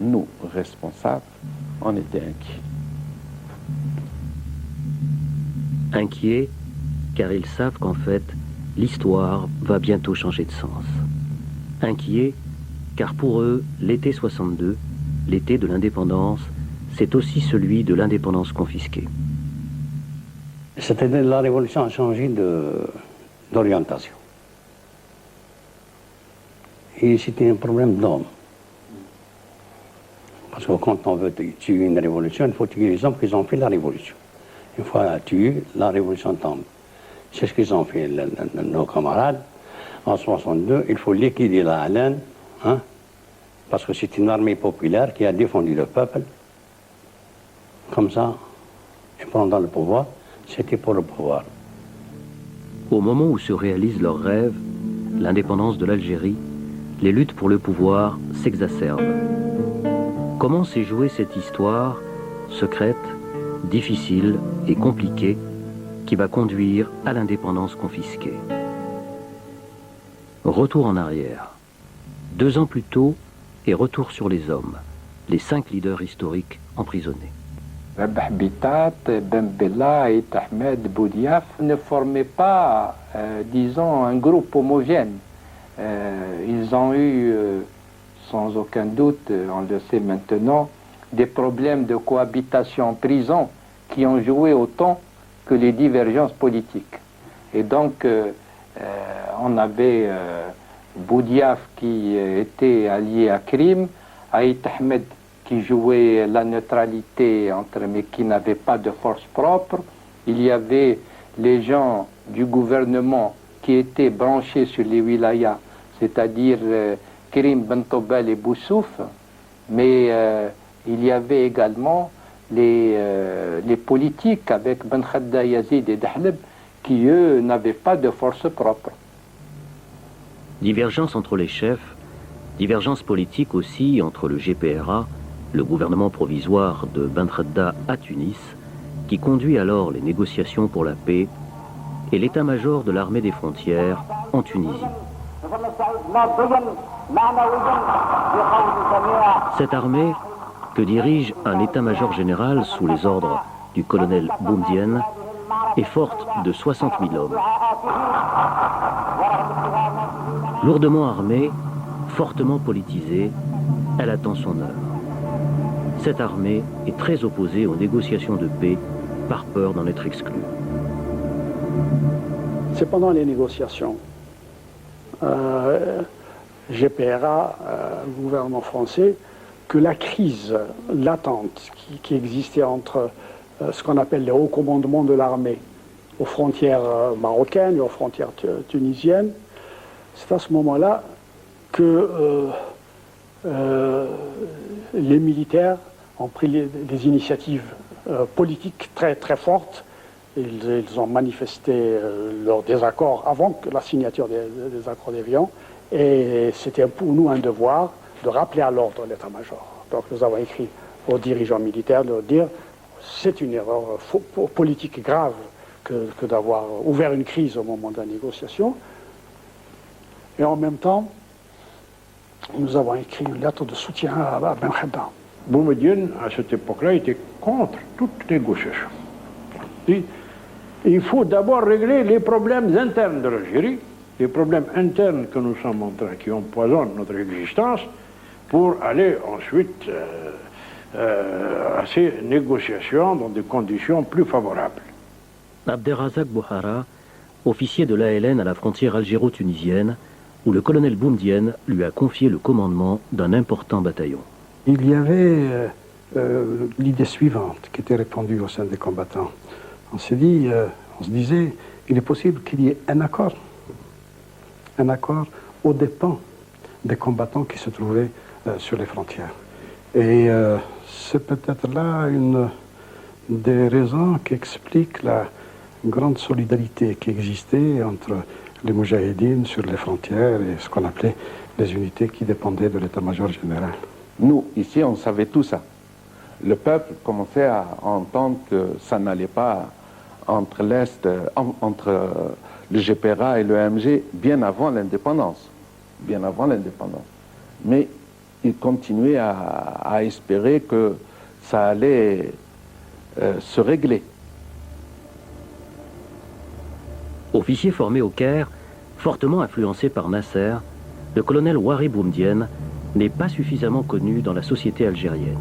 nous, responsables, on était inquiets. Inquiets, car ils savent qu'en fait, l'histoire va bientôt changer de sens. Inquiets, car pour eux, l'été 62, l'été de l'indépendance, c'est aussi celui de l'indépendance confisquée. C'était la révolution a changé d'orientation. Et c'était un problème d'hommes. Parce que quand on veut tuer une révolution, il faut tuer les hommes qui ont fait la révolution. Une fois tué, la révolution tombe. C'est ce qu'ils ont fait, nos camarades. En 62, il faut liquider la haleine, hein, parce que c'est une armée populaire qui a défendu le peuple. Comme ça, et pendant le pouvoir, c'était pour le pouvoir. Au moment où se réalise leur rêve, l'indépendance de l'Algérie, les luttes pour le pouvoir s'exacerbent. Comment s'est jouée cette histoire, secrète, difficile et compliquée, qui va conduire à l'indépendance confisquée? Retour en arrière. 2 ans plus tôt, et retour sur les hommes, les 5 leaders historiques emprisonnés. Rabah Bitat, Ben Bella et Ahmed Boudiaf ne formaient pas, disons, un groupe homogène. Ils ont eu, sans aucun doute, on le sait maintenant, des problèmes de cohabitation en prison qui ont joué autant que les divergences politiques. Et donc, on avait Boudiaf qui était allié à Crime, Aït Ahmed qui jouait la neutralité mais qui n'avait pas de force propre. Il y avait les gens du gouvernement qui étaient branchés sur les wilayas, c'est-à-dire Karim Bentobel et Boussouf, mais il y avait également les politiques avec Ben Khadda Yazid et Dahleb qui, eux, n'avaient pas de force propre. Divergence entre les chefs, divergence politique aussi entre le GPRA, le gouvernement provisoire de Ben Khadda à Tunis, qui conduit alors les négociations pour la paix, et l'état-major de l'armée des frontières en Tunisie. Cette armée, que dirige un état-major général sous les ordres du colonel Boumedienne, est forte de 60 000 hommes. Lourdement armée, fortement politisée, elle attend son heure. Cette armée est très opposée aux négociations de paix par peur d'en être exclue. C'est pendant les négociations. GPRA, le gouvernement français, que la crise latente qui existait entre ce qu'on appelle les hauts commandements de l'armée aux frontières marocaines et aux frontières tunisiennes, c'est à ce moment-là que les militaires ont pris des initiatives politiques très, très fortes. Ils ont manifesté leur désaccord avant la signature des accords d'Évian. Et c'était pour nous un devoir de rappeler à l'ordre l'état-major. Donc nous avons écrit aux dirigeants militaires de leur dire c'est une erreur politique grave que d'avoir ouvert une crise au moment de la négociation. Et en même temps, nous avons écrit une lettre de soutien à Ben Khadda. Boumedienne, à cette époque-là, était contre toute négociation. Et il faut d'abord régler les problèmes internes de l'Algérie, les problèmes internes que nous sommes en train, qui empoisonnent notre existence, pour aller ensuite à ces négociations dans des conditions plus favorables. Abderrazak Bouhara, officier de l'ALN à la frontière algéro-tunisienne, où le colonel Boumedienne lui a confié le commandement d'un important bataillon. Il y avait l'idée suivante qui était répandue au sein des combattants. On se disait, il est possible qu'il y ait un accord aux dépens des combattants qui se trouvaient sur les frontières. Et c'est peut-être là une des raisons qui expliquent la grande solidarité qui existait entre les moudjahidines sur les frontières et ce qu'on appelait les unités qui dépendaient de l'état-major général. Nous, ici, on savait tout ça. Le peuple commençait à entendre que ça n'allait pas entre l'Est, entre le GPRA et le MG bien avant l'indépendance. Bien avant l'indépendance. Mais il continuait à espérer que ça allait se régler. Officier formé au Caire, fortement influencé par Nasser, le colonel Ouari Boumedienne n'est pas suffisamment connu dans la société algérienne.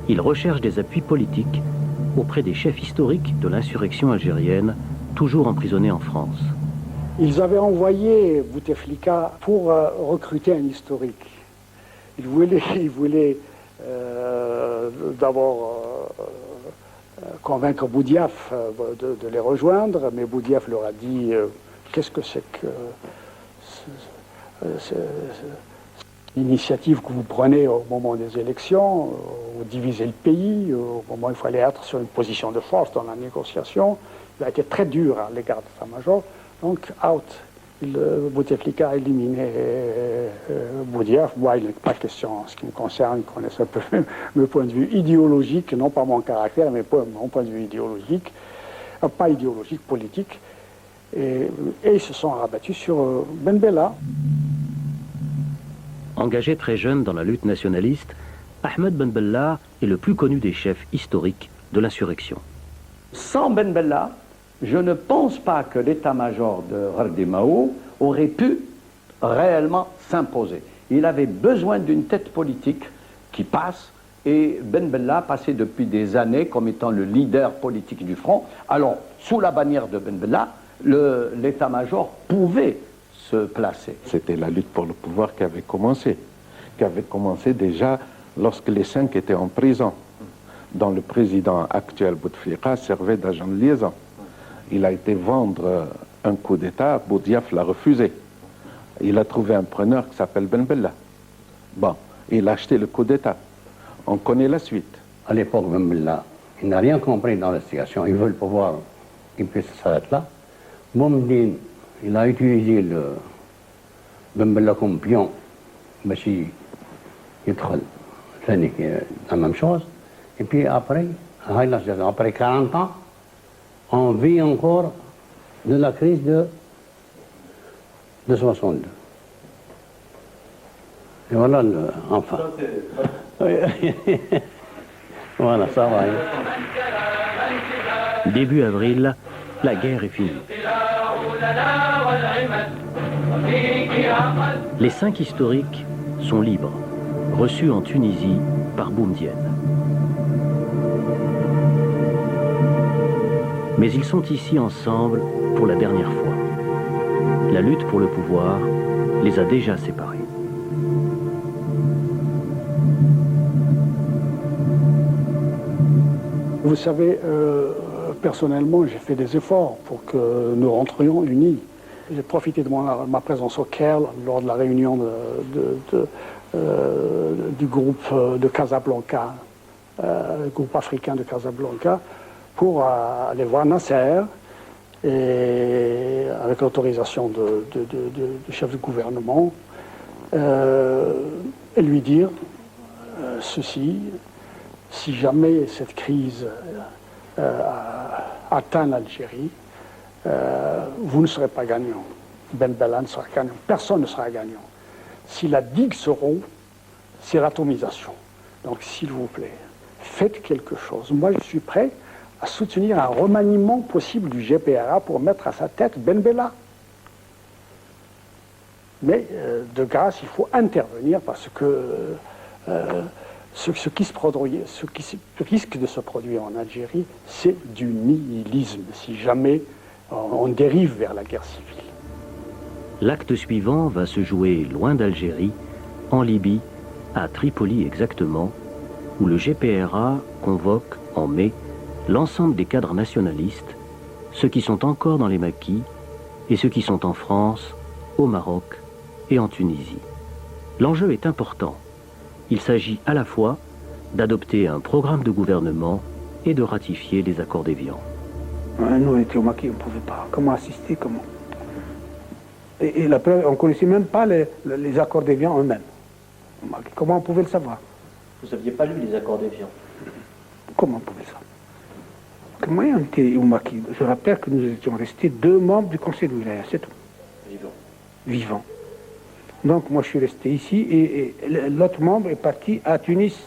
Il recherche des appuis politiques auprès des chefs historiques de l'insurrection algérienne, toujours emprisonnés en France. Ils avaient envoyé Bouteflika pour recruter un historique. Ils voulaient d'abord convaincre Boudiaf de les rejoindre, mais Boudiaf leur a dit qu'est-ce que c'est que l'initiative que vous prenez au moment des élections, vous divisez le pays, au moment où il fallait être sur une position de force dans la négociation. Il a été très dur à l'égard de l'état-major, donc out. Bouteflika a éliminé Boudiaf. Moi, il n'est pas question, en ce qui me concerne, il connaissait un peu mon point de vue idéologique, non pas mon caractère, mais mon point de vue idéologique, pas idéologique, politique. Et ils se sont rabattus sur Ben Bella. Engagé très jeune dans la lutte nationaliste, Ahmed Ben Bella est le plus connu des chefs historiques de l'insurrection. Sans Ben Bella, je ne pense pas que l'état-major de Hardi Mao aurait pu réellement s'imposer. Il avait besoin d'une tête politique qui passe, et Ben Bella passait depuis des années comme étant le leader politique du front. Alors, sous la bannière de Ben Bella, l'état-major pouvait se placer. C'était la lutte pour le pouvoir qui avait commencé déjà lorsque les 5 étaient en prison, dont le président actuel Bouteflika servait d'agent de liaison. Il a été vendre un coup d'État, Boudiaf l'a refusé. Il a trouvé un preneur qui s'appelle Ben Bella. Bon, il a acheté le coup d'État. On connaît la suite. À l'époque, Ben Bella, il n'a rien compris dans la situation. Il veut le pouvoir, il puisse s'arrêter là. Boumediene, il a utilisé le Ben Bella comme pion, mais il la même chose. Et puis après 40 ans, on vit encore de la crise de 62. Et voilà, enfin. Voilà, ça va. Début avril, la guerre est finie. Les 5 historiques sont libres, reçus en Tunisie par Boumedienne. Mais ils sont ici ensemble pour la dernière fois. La lutte pour le pouvoir les a déjà séparés. Vous savez, personnellement, j'ai fait des efforts pour que nous rentrions unis. J'ai profité de ma présence au Caire lors de la réunion du groupe de Casablanca, le groupe africain de Casablanca, pour aller voir Nasser, et avec l'autorisation du chef du gouvernement, et lui dire ceci: si jamais cette crise atteint l'Algérie, vous ne serez pas gagnant. Ben Bella ne sera gagnant. Personne ne sera gagnant. Si la digue se rompt, c'est l'atomisation. Donc, s'il vous plaît, faites quelque chose. Moi, je suis prêt à soutenir un remaniement possible du GPRA pour mettre à sa tête Ben Bella. Mais, de grâce, il faut intervenir parce que ce qui risque de se produire en Algérie, c'est du nihilisme, si jamais on dérive vers la guerre civile. L'acte suivant va se jouer loin d'Algérie, en Libye, à Tripoli exactement, où le GPRA convoque en mai l'ensemble des cadres nationalistes, ceux qui sont encore dans les maquis et ceux qui sont en France, au Maroc et en Tunisie. L'enjeu est important. Il s'agit à la fois d'adopter un programme de gouvernement et de ratifier les accords d'Évian. Nous, on était au maquis, on ne pouvait pas. Comment assister, comment... Et la preuve, on ne connaissait même pas les accords d'Évian eux-mêmes. Comment on pouvait le savoir? Vous n'aviez pas lu les accords d'Évian? Comment on pouvait le savoir? Comment on était au maquis? Je rappelle que nous étions restés 2 membres du conseil de wilaya, c'est tout. Vivant. Vivants. Donc moi je suis resté ici et l'autre membre est parti à Tunis.